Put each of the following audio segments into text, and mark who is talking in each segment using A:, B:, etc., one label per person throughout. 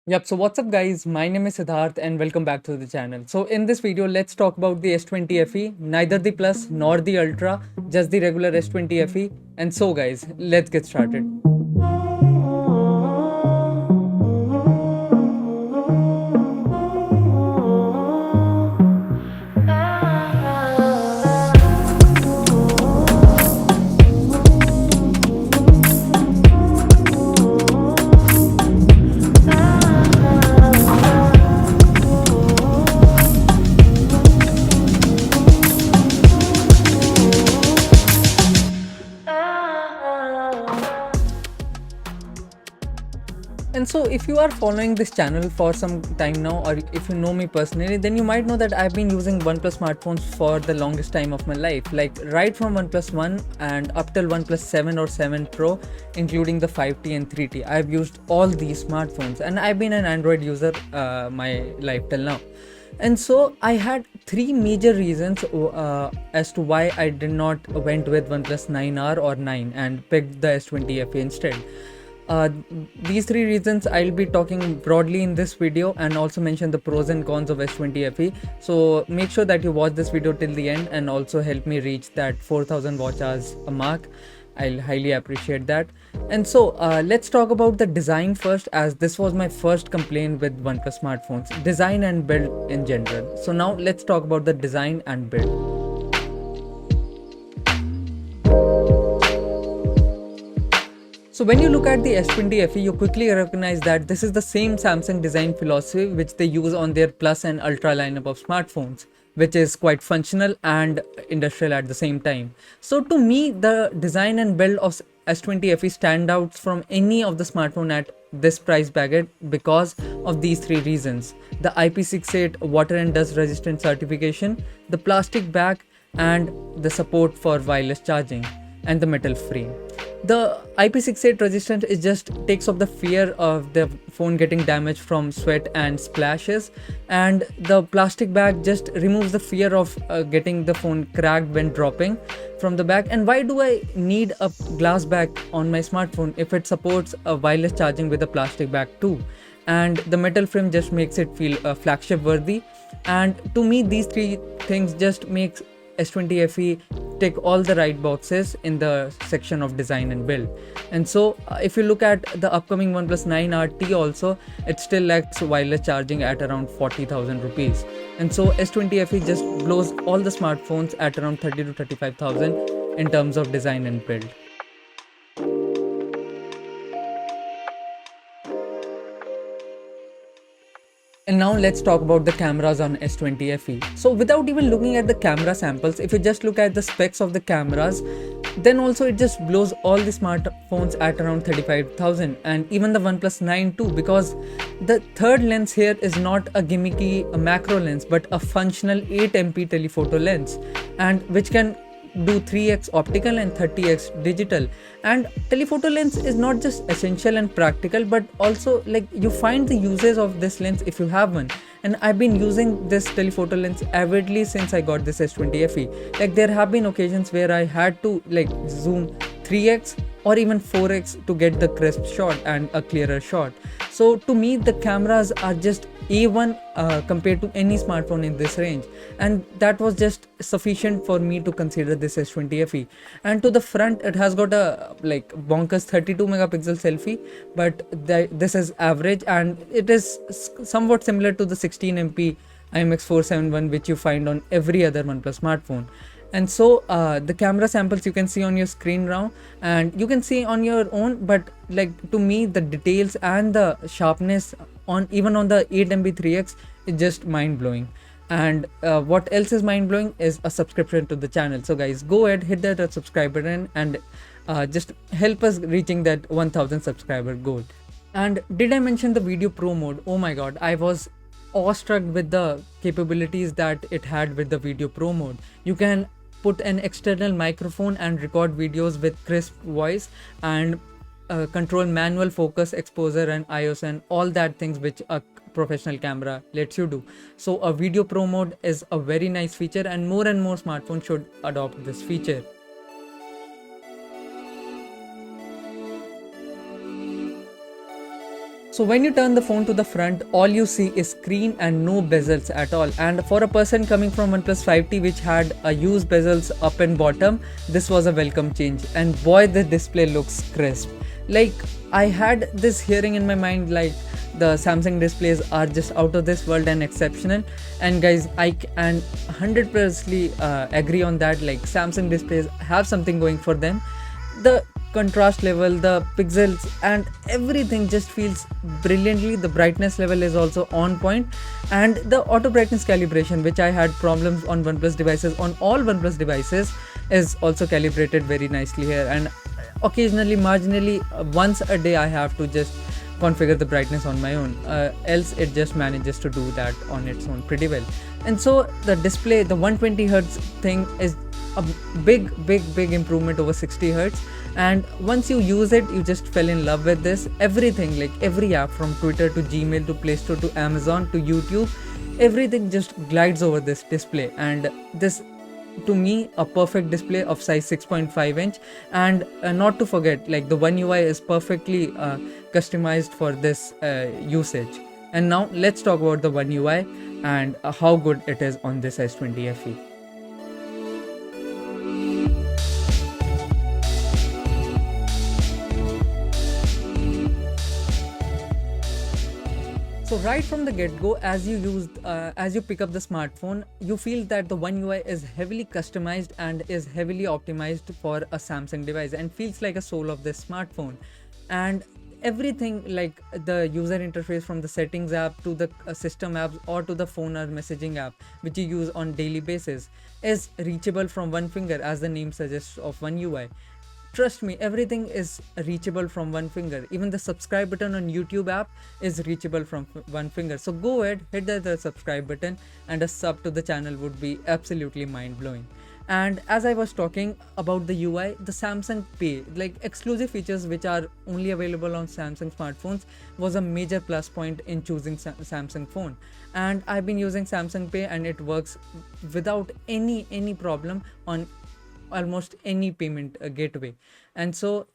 A: Yep, so what's up guys? My name is Siddharth and welcome back to the channel. So in this video, let's talk about the S20 FE, neither the Plus nor the Ultra, just the regular S20 FE. And so guys, let's get started. And so, if you are following this channel for some time now, or if you know me personally, then you might know that I've been using OnePlus smartphones for the longest time of my life. Like right from OnePlus 1 and up till OnePlus 7 or 7 Pro, including the 5T and 3T. I've used all these smartphones and I've been an Android user my life till now. And so I had three major reasons as to why I did not went with OnePlus 9R or 9 and picked the S20 FE instead. Uh, these three reasons I'll be talking broadly in this video and also mention the pros and cons of S20 FE. So make sure that you watch this video till the end and also help me reach that 4000 watch hours mark. I'll highly appreciate that. And so let's talk about the design first, as this was my first complaint with OnePlus smartphones, design and build in general. So now let's talk about the design and build. So when you look at the S20 FE, you quickly recognize that this is the same Samsung design philosophy which they use on their Plus and Ultra lineup of smartphones, which is quite functional and industrial at the same time. So to me, the design and build of S20 FE stand out from any of the smartphone at this price bracket because of these three reasons: the IP68 water and dust resistant certification, the plastic back, and the support for wireless charging, and the metal frame. The IP68 resistant is just takes off the fear of the phone getting damaged from sweat and splashes, and the plastic bag just removes the fear of getting the phone cracked when dropping from the back. And why do I need a glass bag on my smartphone if it supports a wireless charging with a plastic bag too? And the metal frame just makes it feel flagship worthy. And to me, these three things just makes S20 FE tick all the right boxes in the section of design and build. And so if you look at the upcoming OnePlus 9 RT also, it still lacks wireless charging at around 40,000 rupees. And so S20 FE just blows all the smartphones at around 30 to 35,000 in terms of design and build. And now let's talk about the cameras on S20 FE. So without even looking at the camera samples, if you just look at the specs of the cameras, then also it just blows all the smartphones at around 35,000, and even the OnePlus 9 too, because the third lens here is not a gimmicky macro lens but a functional 8MP telephoto lens, and which can do 3x optical and 30x digital. And telephoto lens is not just essential and practical, but also like you find the uses of this lens if you have one. And I've been using this telephoto lens avidly since I got this S20 FE. Like there have been occasions where I had to like zoom 3x or even 4x to get the crisp shot and a clearer shot. So to me, the cameras are just A1 compared to any smartphone in this range, and that was just sufficient for me to consider this S20 FE. And to the front, it has got a like bonkers 32 megapixel selfie, but this is average, and it is somewhat similar to the 16MP IMX471 which you find on every other OnePlus smartphone. And so the camera samples you can see on your screen now, and you can see on your own, but like to me the details and the sharpness on even on the 8MP3x is just mind-blowing. And what else is mind-blowing is a subscription to the channel. So guys, go ahead, hit that subscribe button and just help us reaching that 1000 subscriber goal. And did I mention the video pro mode? Oh my god, I was awestruck with the capabilities that it had with the video pro mode. You can put an external microphone and record videos with crisp voice, and control manual focus, exposure and ISO and all that things which a professional camera lets you do. So a video pro mode is a very nice feature, and more smartphones should adopt this feature. So when you turn the phone to the front, all you see is screen and no bezels at all. And for a person coming from OnePlus 5T which had a used bezels up and bottom, this was a welcome change. And boy, the display looks crisp. Like, I had this hearing in my mind, like the Samsung displays are just out of this world and exceptional. And guys, I can 100% agree on that. Like, Samsung displays have something going for them. The contrast level, the pixels, and everything just feels brilliantly. The brightness level is also on point, and the auto brightness calibration, which I had problems on OnePlus devices, on all OnePlus devices, is also calibrated very nicely here. And occasionally, marginally, once a day I have to just configure the brightness on my own, else it just manages to do that on its own pretty well. And so the display, the 120 hertz thing, is a big improvement over 60 hertz. And once you use it, you just fell in love with this. Everything, like every app, from Twitter to Gmail to Play Store to Amazon to YouTube, everything just glides over this display. And this, to me, a perfect display of size 6.5 inch. And not to forget, like, the One UI is perfectly customized for this usage. And now let's talk about the One UI and how good it is on this S20 FE. So right from the get-go, as you pick up the smartphone, you feel that the One UI is heavily customized and is heavily optimized for a Samsung device, and feels like a soul of this smartphone. And everything, like the user interface, from the settings app to the system apps or to the phone or messaging app which you use on daily basis, is reachable from one finger, as the name suggests of One UI. Trust me, everything is reachable from one finger. Even the subscribe button on YouTube app is reachable from one finger. So go ahead, hit the subscribe button, and a sub to the channel would be absolutely mind-blowing. And as I was talking about the UI, the Samsung Pay, like exclusive features which are only available on Samsung smartphones, was a major plus point in choosing Samsung phone. And I've been using Samsung Pay, and it works without any problem on almost any payment gateway. And so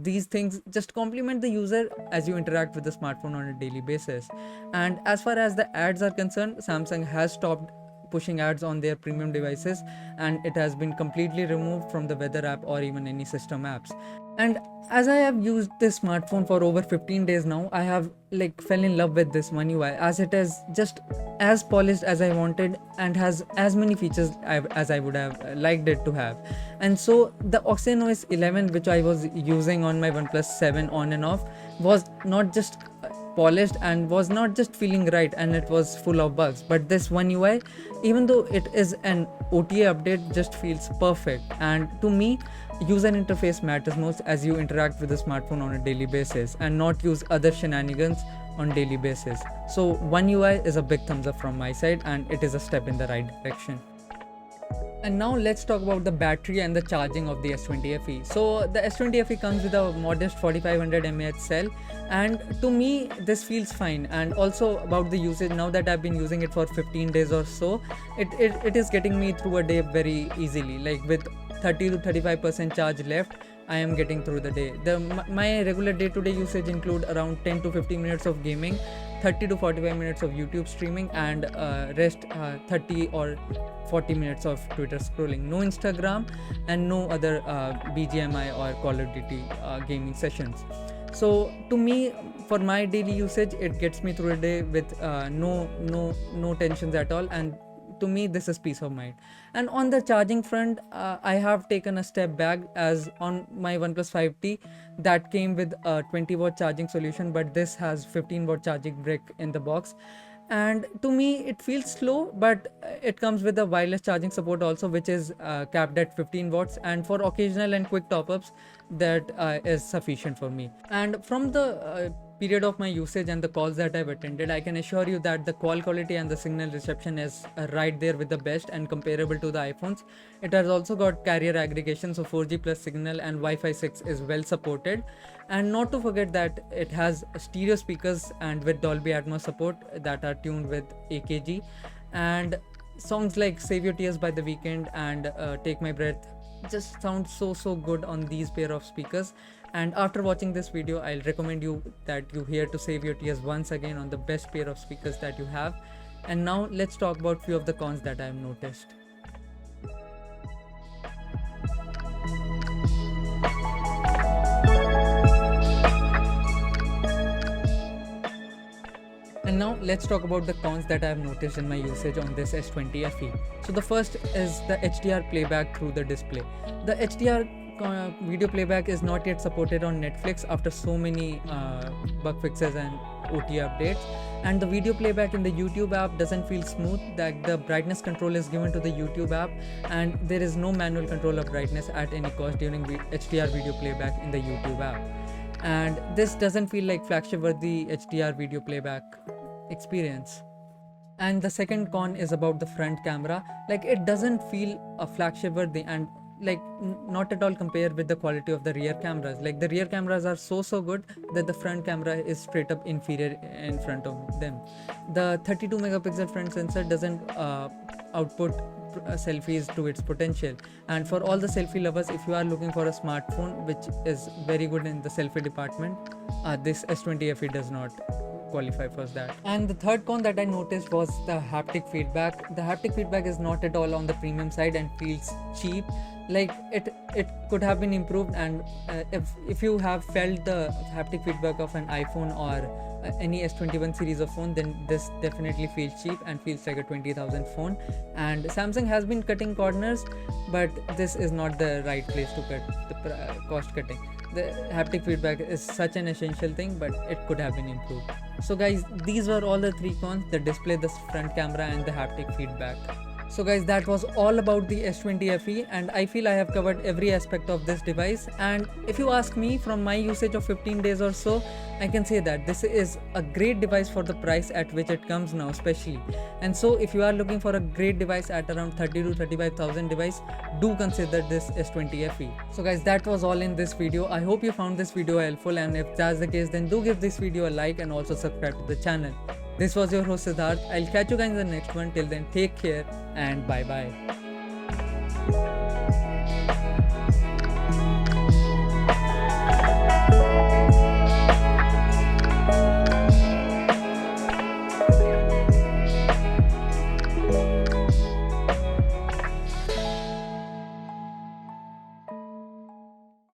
A: these things just complement the user as you interact with the smartphone on a daily basis. And as far as the ads are concerned, Samsung has stopped pushing ads on their premium devices, and it has been completely removed from the weather app or even any system apps. And as I have used this smartphone for over 15 days now, I have like fell in love with this One UI, as it is just as polished as I wanted and has as many features as I would have liked it to have. And so the OxygenOS 11, which I was using on my OnePlus 7 on and off, was not just polished and was not just feeling right, and it was full of bugs. But this One UI, even though it is an OTA update, just feels perfect. And to me, user interface matters most as you interact with the smartphone on a daily basis, and not use other shenanigans on daily basis. So One UI is a big thumbs up from my side, and it is a step in the right direction. And now let's talk about the battery and the charging of the S20 FE. So the S20 FE comes with a modest 4500 mAh cell, and to me this feels fine. And also about the usage, now that I've been using it for 15 days or so, it is getting me through a day very easily. Like with 30 to 35% charge left, I am getting through the day. My regular day-to-day usage include around 10 to 15 minutes of gaming, 30 to 45 minutes of YouTube streaming, and rest 30 or 40 minutes of Twitter scrolling. No Instagram and no other BGMI or Call of Duty gaming sessions. So to me, for my daily usage, it gets me through a day with no tensions at all. And to me, this is peace of mind. And on the charging front, I have taken a step back, as on my OnePlus 5T that came with a 20-watt charging solution, but this has 15-watt charging brick in the box. And to me it feels slow, but it comes with a wireless charging support also, which is capped at 15 watts, and for occasional and quick top-ups, that is sufficient for me. And from the period of my usage and the calls that I've attended, I can assure you that the call quality and the signal reception is right there with the best and comparable to the iPhones. It has also got carrier aggregation, so 4G plus signal, and Wi-Fi 6 is well supported. And not to forget that it has stereo speakers and with Dolby Atmos support that are tuned with AKG. And songs like Save Your Tears by The Weeknd and Take My Breath just sound so good on these pair of speakers. And after watching this video, I'll recommend you that you here to save your tears once again on the best pair of speakers that you have. And now let's talk about few of the cons that I've noticed. And now let's talk about the cons that I have noticed in my usage on this S20 FE. So the first is the HDR playback through the display. The HDR video playback is not yet supported on Netflix after so many bug fixes and OTA updates. And the video playback in the YouTube app doesn't feel smooth, that the brightness control is given to the YouTube app and there is no manual control of brightness at any cost during HDR video playback in the YouTube app. And this doesn't feel like flagship worthy HDR video playback experience. And the second con is about the front camera. Like, it doesn't feel a flagship worthy and like not at all compared with the quality of the rear cameras. Like, the rear cameras are so good that the front camera is straight up inferior in front of them. The 32 megapixel front sensor doesn't output selfies to its potential. And for all the selfie lovers, if you are looking for a smartphone which is very good in the selfie department, this S20 FE does not qualify for that. And the third con that I noticed was the haptic feedback. The haptic feedback is not at all on the premium side and feels cheap. Like, it could have been improved, and if you have felt the haptic feedback of an iPhone or any S21 series of phone, then this definitely feels cheap and feels like a 20,000 phone. And Samsung has been cutting corners, but this is not the right place to cut the cost cutting. The haptic feedback is such an essential thing, but it could have been improved. So guys, these were all the three cons: the display, the front camera, and the haptic feedback. So guys, that was all about the S20 FE, and I feel I have covered every aspect of this device. And if you ask me, from my usage of 15 days or so, I can say that this is a great device for the price at which it comes now, especially. And so if you are looking for a great device at around 30 to 35,000 device, do consider this S20 FE. So guys, that was all in this video. I hope you found this video helpful, and if that's the case, then do give this video a like and also subscribe to the channel. This was your host Siddharth. I'll catch you guys in the next one. Till then, take care and bye bye.